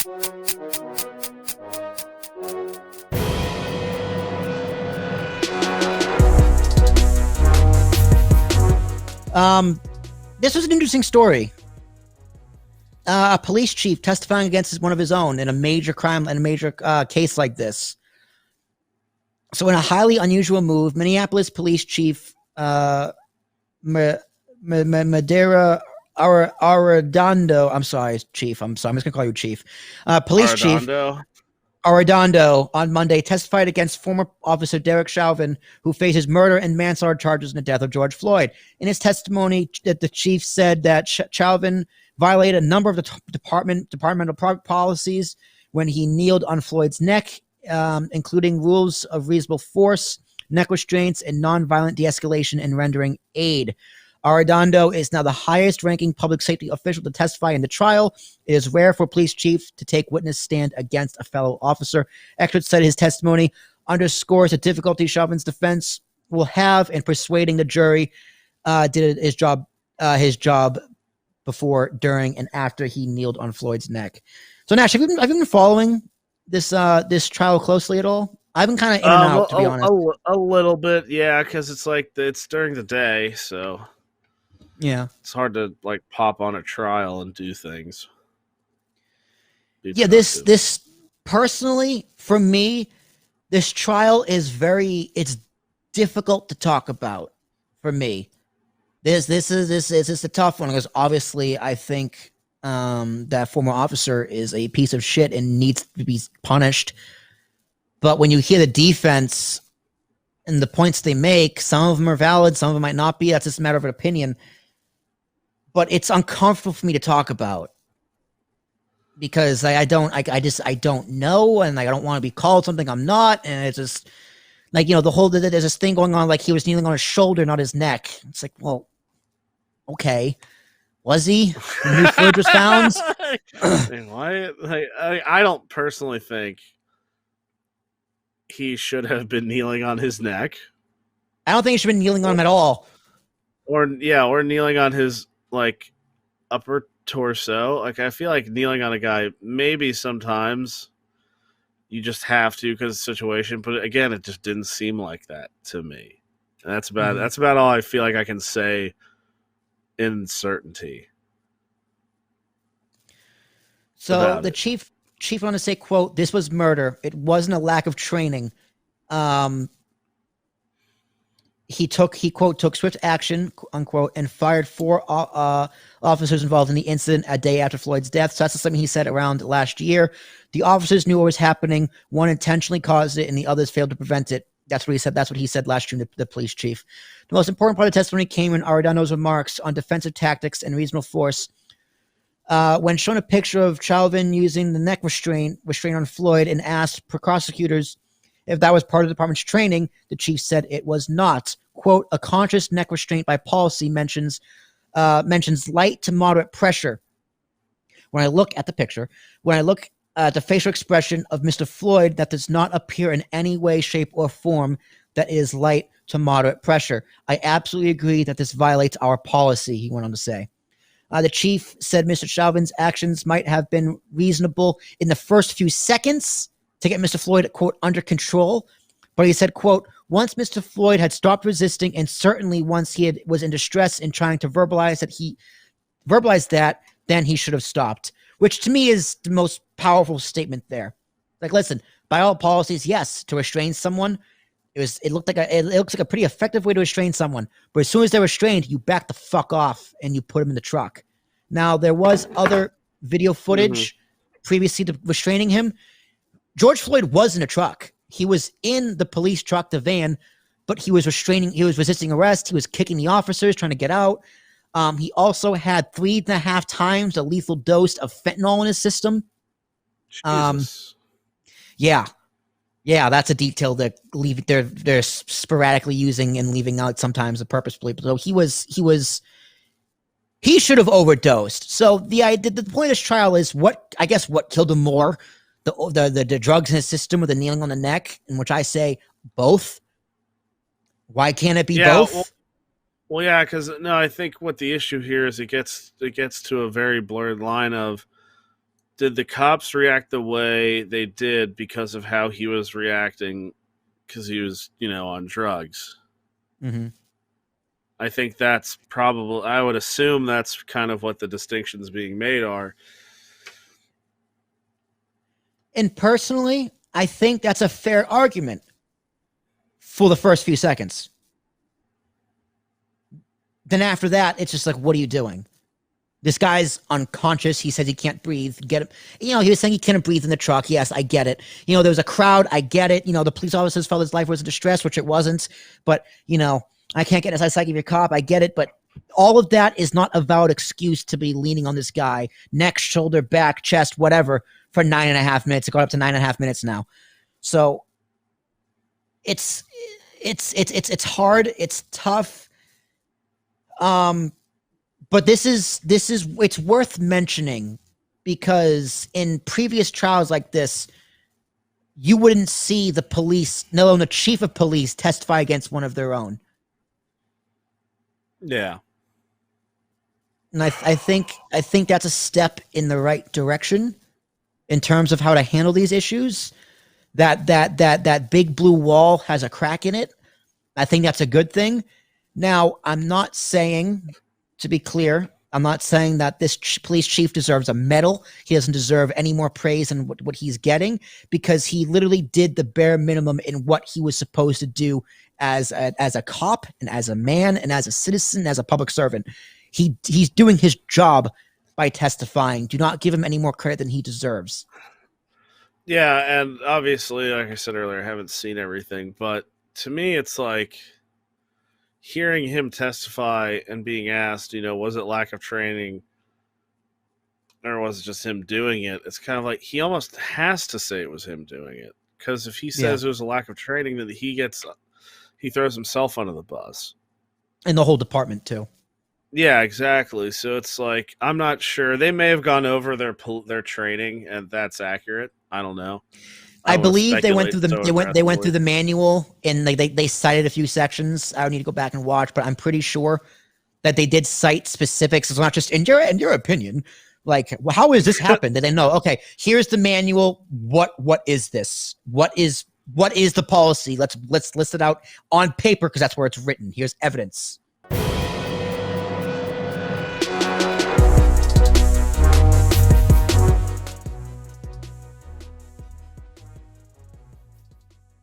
This was an interesting story. A police chief testifying against one of his own in a major crime and a major case like this. So in a highly unusual move, Minneapolis Police Chief Medaria Arradondo, I'm sorry, Chief. I'm just going to call you Chief. Police Arradondo. Chief Arradondo on Monday testified against former officer Derek Chauvin, who faces murder and manslaughter charges in the death of George Floyd. In his testimony, the chief said that Chauvin violated a number of the departmental policies when he kneeled on Floyd's neck, including rules of reasonable force, neck restraints, and nonviolent de-escalation and rendering aid. Arradondo is now the highest-ranking public safety official to testify in the trial. It is rare for a police chief to take witness stand against a fellow officer. Experts said his testimony underscores the difficulty Chauvin's defense will have in persuading the jury did his job before, during, and after he kneeled on Floyd's neck. So, Nash, have you been following this trial closely at all? I've been kind of in and out, to be honest. A little bit, yeah, because it's like it's during the day, so yeah, it's hard to like pop on a trial and do things. Yeah, this personally for me, this trial is it's difficult to talk about for me. This is a tough one because obviously I think that former officer is a piece of shit and needs to be punished. But when you hear the defense and the points they make, some of them are valid, some of them might not be. That's just a matter of an opinion. But it's uncomfortable for me to talk about because I don't know, and like I don't want to be called something I'm not, and it's just like, there's this thing going on like he was kneeling on his shoulder, not his neck. It's like, well, okay, was he? The new footage was found. I don't personally think he should have been kneeling on his neck. I don't think he should have been kneeling on him at all. Or kneeling on his like upper torso. Like I feel like kneeling on a guy, maybe sometimes you just have to because of the situation. But again, it just didn't seem like that to me. And that's about all I feel like I can say in certainty. So the chief wanted to say, quote, "This was murder. It wasn't a lack of training." He quote, took swift action, unquote, and fired 4 officers involved in the incident a day after Floyd's death. So that's something he said around last year. The officers knew what was happening. One intentionally caused it and the others failed to prevent it. That's what he said. That's what he said last June, the police chief. The most important part of the testimony came in Arradondo's remarks on defensive tactics and reasonable force. When shown a picture of Chavin using the neck restraint on Floyd and asked prosecutors if that was part of the department's training, the chief said it was not. Quote, "A conscious neck restraint by policy mentions light to moderate pressure." When I look at the picture, when I look at the facial expression of Mr. Floyd, that does not appear in any way, shape, or form that is light to moderate pressure. I absolutely agree that this violates our policy, he went on to say. The chief said Mr. Chauvin's actions might have been reasonable in the first few seconds to get Mr. Floyd, quote, under control. But he said, quote, "Once Mr. Floyd had stopped resisting, and certainly once he was in distress in trying to verbalize that, then he should have stopped." Which to me is the most powerful statement there. Like, listen, by all policies, yes, to restrain someone, it looks like a pretty effective way to restrain someone. But as soon as they're restrained, you back the fuck off and you put them in the truck. Now, there was other video footage previously to restraining him. George Floyd was in a truck. He was in the police truck, the van, but he was resisting arrest. He was kicking the officers, trying to get out. He also had 3.5 times the lethal dose of fentanyl in his system. Jesus. Yeah, that's a detail that they're sporadically using and leaving out sometimes purposefully. So he should have overdosed. So the point of this trial is what killed him more, the drugs in his system or the kneeling on the neck, in which I say both. Why can't it be both? Well, yeah, because I think what the issue here is it gets to a very blurred line of did the cops react the way they did because of how he was reacting because he was, on drugs? Mm-hmm. I think that's probably, I would assume that's kind of what the distinctions being made are. And personally, I think that's a fair argument for the first few seconds. Then after that, it's just like, what are you doing? This guy's unconscious. He says he can't breathe. Get him. He was saying he couldn't breathe in the truck. Yes, I get it. There was a crowd. I get it. The police officers felt his life was in distress, which it wasn't. But, I can't get inside the psyche of your cop. I get it. But all of that is not a valid excuse to be leaning on this guy, neck, shoulder, back, chest, whatever, for 9.5 minutes. It got up to 9.5 minutes now. So it's hard. It's tough. But it's worth mentioning because in previous trials like this, you wouldn't see the police, let alone the chief of police, testify against one of their own. Yeah. And I think that's a step in the right direction in terms of how to handle these issues. That big blue wall has a crack in it. I think that's a good thing. Now, I'm not saying, to be clear, I'm not saying that this police chief deserves a medal. He doesn't deserve any more praise than what he's getting, because he literally did the bare minimum in what he was supposed to do as a cop and as a man and as a citizen, as a public servant. He's doing his job by testifying. Do not give him any more credit than he deserves. Yeah, and obviously, like I said earlier, I haven't seen everything, but to me, it's like hearing him testify and being asked, was it lack of training or was it just him doing it? It's kind of like he almost has to say it was him doing it, because if he says it was a lack of training, then he throws himself under the bus. And the whole department too. Yeah, exactly. So it's like, I'm not sure. They may have gone over their training, and that's accurate. I don't know. I believe they went through the manual, and they cited a few sections. I would need to go back and watch, but I'm pretty sure that they did cite specifics. It's not just in your opinion. Like, well, how has this happened? Did they know? Okay, here's the manual. What is this? What is the policy? Let's list it out on paper, because that's where it's written. Here's evidence.